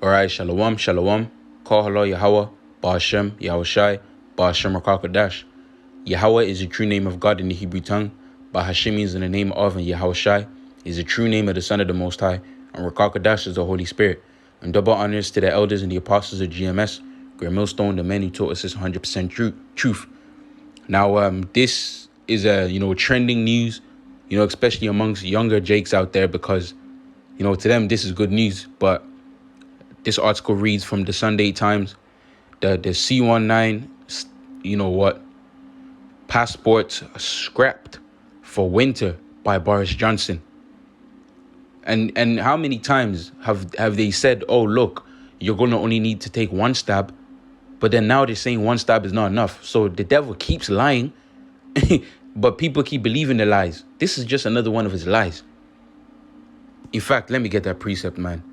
Alright, Shalom, Shalom, Kohala Yahweh, Ba'ashem, Yahushai, Ba'ashem Rakakadash. Yahweh is the true name of God in the Hebrew tongue. Ba'ashem is in the name of, and Yahushai is the true name of the Son of the Most High, and Rakakadash is the Holy Spirit. And double honors to the elders and the apostles of GMS, Great Millstone, the men who taught us this 100% truth. Now, this is trending news, especially amongst younger Jakes out there, because, to them, this is good news. But this article reads from the Sunday Times, the C-19, passports scrapped for winter by Boris Johnson. And how many times have they said, oh, look, you're going to only need to take one stab, but then now they're saying one stab is not enough. So the devil keeps lying, but people keep believing the lies. This is just another one of his lies. In fact, let me get that precept, man.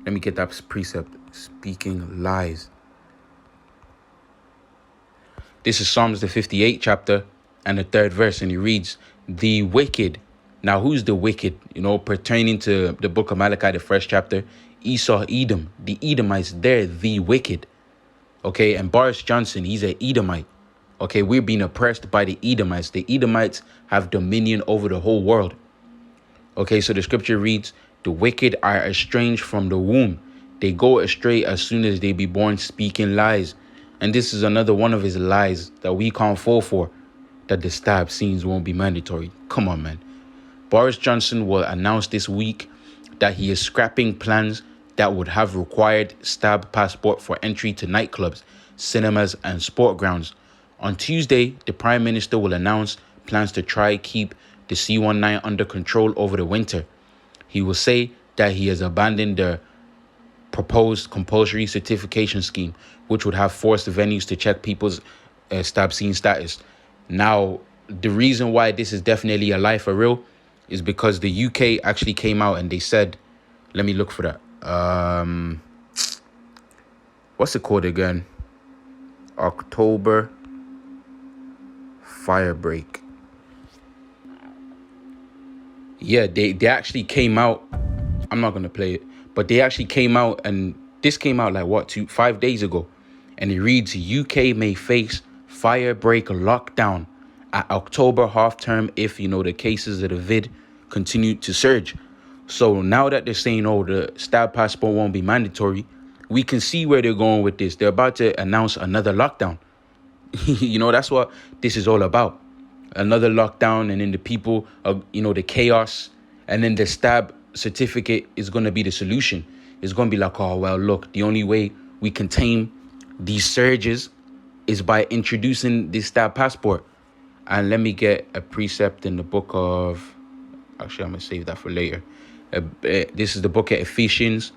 Let me get that precept. Speaking lies. This is Psalms the 58th chapter and the 3rd verse, and it reads, the wicked. Now, who's the wicked? Pertaining to the book of Malachi, the 1st chapter, Esau, Edom. The Edomites, they're the wicked. Okay, and Boris Johnson, he's an Edomite. Okay, we're being oppressed by the Edomites. The Edomites have dominion over the whole world. Okay, so the scripture reads, the wicked are estranged from the womb. They go astray as soon as they be born, speaking lies. And this is another one of his lies that we can't fall for, that the stab scenes won't be mandatory. Come on, man. Boris Johnson will announce this week that he is scrapping plans that would have required stab passport for entry to nightclubs, cinemas, and sport grounds. On Tuesday, the Prime Minister will announce plans to try keep the C-19 under control over the winter. He will say that he has abandoned the proposed compulsory certification scheme, which would have forced venues to check people's stab scene status. Now, the reason why this is definitely a lie for real is because the UK actually came out and they said, let me look for that. What's it called again? October Firebreak. Yeah, they actually came out. I'm not going to play it, but they actually came out, and this came out like 5 days ago. And it reads, UK may face firebreak lockdown at October half term if, the cases of the vid continue to surge. So now that they're saying, oh, the stab passport won't be mandatory, we can see where they're going with this. They're about to announce another lockdown. That's what this is all about. Another lockdown, and then the people, the chaos, and then the stab certificate is going to be the solution. It's going to be like, oh, well, look, the only way we can tame these surges is by introducing this stab passport. And let me get a precept in the book of, actually, I'm going to save that for later. This is the book of Ephesians,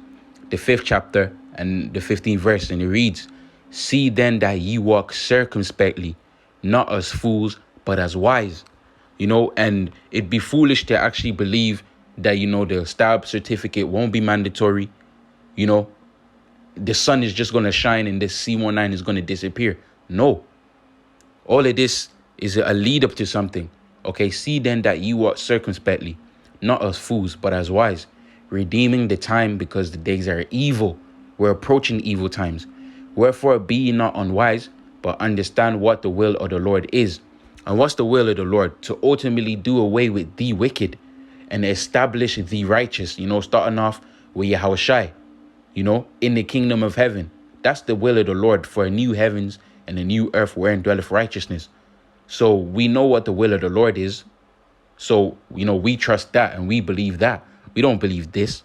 the 5th chapter and the 15th verse, and it reads, see then that ye walk circumspectly, not as fools, but as wise. And it'd be foolish to actually believe that, the stab certificate won't be mandatory. The sun is just going to shine and this C-19 is going to disappear. No. All of this is a lead up to something. Okay, see then that ye walk circumspectly, not as fools, but as wise, redeeming the time because the days are evil. We're approaching evil times. Wherefore be ye not unwise, but understand what the will of the Lord is. And what's the will of the Lord? To ultimately do away with the wicked and establish the righteous, starting off with Yahushai, in the kingdom of heaven. That's the will of the Lord, for a new heavens and a new earth wherein dwelleth righteousness. So we know what the will of the Lord is. So, we trust that and we believe that. We don't believe this.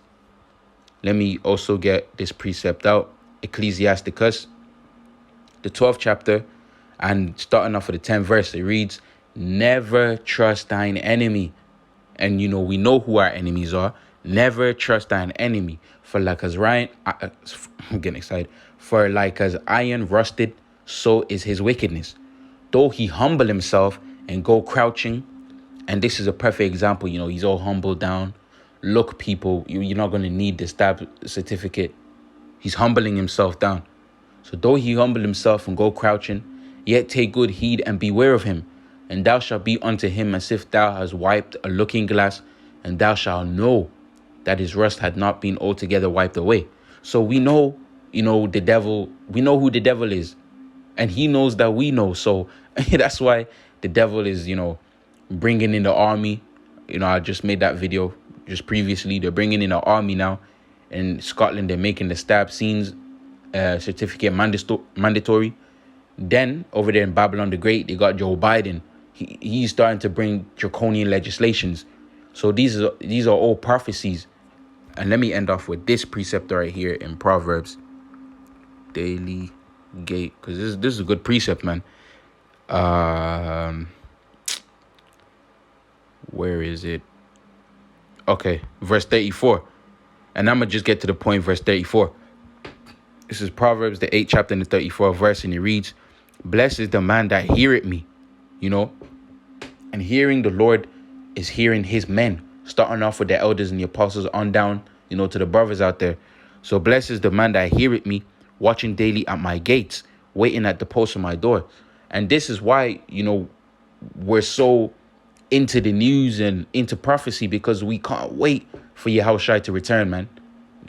Let me also get this precept out. Ecclesiasticus, the 12th chapter, and starting off with the 10th verse, it reads, never trust thine enemy. And, we know who our enemies are. Never trust thine enemy. For like as I'm getting excited. For like as iron rusted, so is his wickedness. Though he humble himself and go crouching. And this is a perfect example. He's all humbled down. Look, people, you're not going to need the stab certificate. He's humbling himself down. So though he humble himself and go crouching, yet take good heed and beware of him. And thou shalt be unto him as if thou hast wiped a looking glass, and thou shalt know that his rust had not been altogether wiped away. So we know, the devil, we know who the devil is. And he knows that we know. So that's why the devil is, bringing in the army. I just made that video just previously. They're bringing in the army now. In Scotland, they're making the stab scenes certificate mandatory. Then over there in Babylon the Great, they got Joe Biden. He's starting to bring draconian legislations. So these are all prophecies. And let me end off with this precept right here in Proverbs. Daily gate, because this is a good precept, man. Where is it? Okay, verse 34. And I'm gonna just get to the point, verse 34. This is Proverbs, the 8th chapter and the 34th verse, and it reads, "Blessed is the man that heareth me," and hearing the Lord is hearing his men, starting off with the elders and the apostles on down, to the brothers out there. So blessed is the man that heareth me, watching daily at my gates, waiting at the post of my door. And this is why, we're so into the news and into prophecy, because we can't wait for Yahushua to return, man.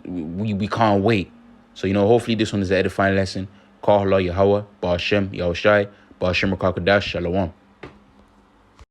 We can't wait. So, hopefully this one is an edifying lesson. Call Allah Yahweh, Ba'ashem, Yahushua, Ba'ashem Rakakadash, Shalom.